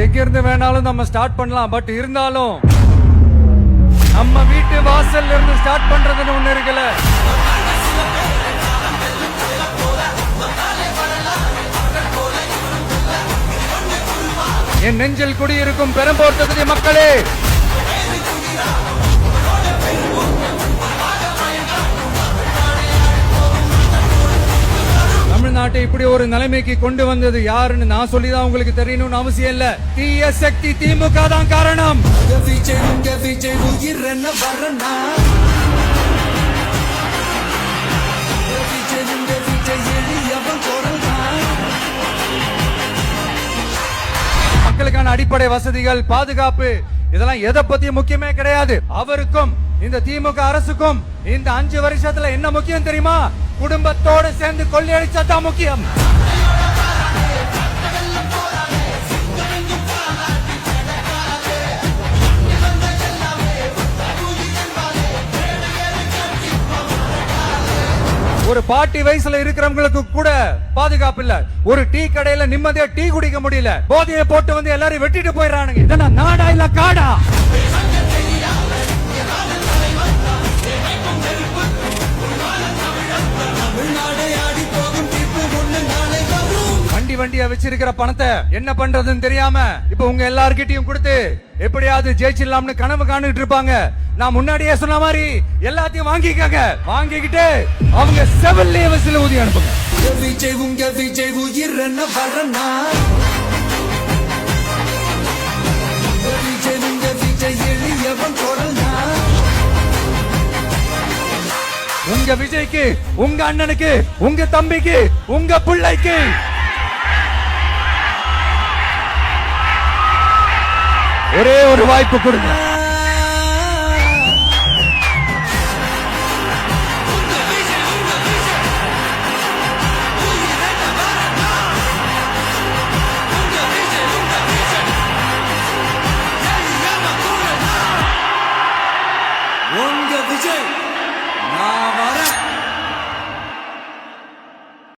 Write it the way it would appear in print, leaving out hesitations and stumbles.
எங்க இருந்து வேணாலும் நம்ம ஸ்டார்ட் பண்ணலாம். பட் இருந்தாலும் நம்ம வீட்டு வாசல்ல இருந்து ஸ்டார்ட் பண்றதுன்னு ஒண்ணு இருக்குல்ல. என் நெஞ்சில் குடியிருக்கும் பெரம்போர் தொகுதி மக்களே, தமிழ்நாட்டை இப்படி ஒரு நிலைமைக்கு கொண்டு வந்தது யாருன்னு நான் சொல்லிதான் உங்களுக்கு தெரியணும்னு அவசியம் இல்ல. தீய சக்தி திமுக தான் காரணம். மக்களுக்கான அடிப்படை வசதிகள், பாதுகாப்பு, இதெல்லாம் எதை பத்தி முக்கியமே கிடையாது. அவருக்கும் இந்த திமுக அரசுக்கும் இந்த 5 வருஷத்துல என்ன முக்கியம் தெரியுமா? குடும்பத்தோடு சேர்ந்து கொள்ளையடிச்சதான் முக்கியம். ஒரு பாட்டி வயசுல இருக்கிறவங்களுக்கு கூட பாதுகாப்பு இல்ல. ஒரு டீ கடையில நிம்மதியா டீ குடிக்க முடியல. போதையை போட்டு வந்து எல்லாரும் வெட்டிட்டு போயிடறானுங்க. இதெல்லாம் நாடா இல்ல காடா? வண்டியா வச்சிருக்கிற பணத்தை என்ன பண்றதுன்னு தெரியாம இப்ப உங்க எல்லார்கிட்டயும் கொடுத்து எப்படியாவது ஜெயிச்சிடலாம்னு கனவு காணிட்டு இருப்பாங்க. நான் முன்னாடியே சொன்ன மாதிரி எல்லாத்தையும் வாங்கிக்கங்க. வாங்கிக்கிட்டு அவங்க செவல்லே வசில ஊதி அனுப்புங்க. உங்க விஜய்க்கு, உங்க அண்ணனுக்கு, உங்க தம்பிக்கு, உங்க பிள்ளைக்கு ஒரே ஒரு வாய்ப்பு கொடுங்க.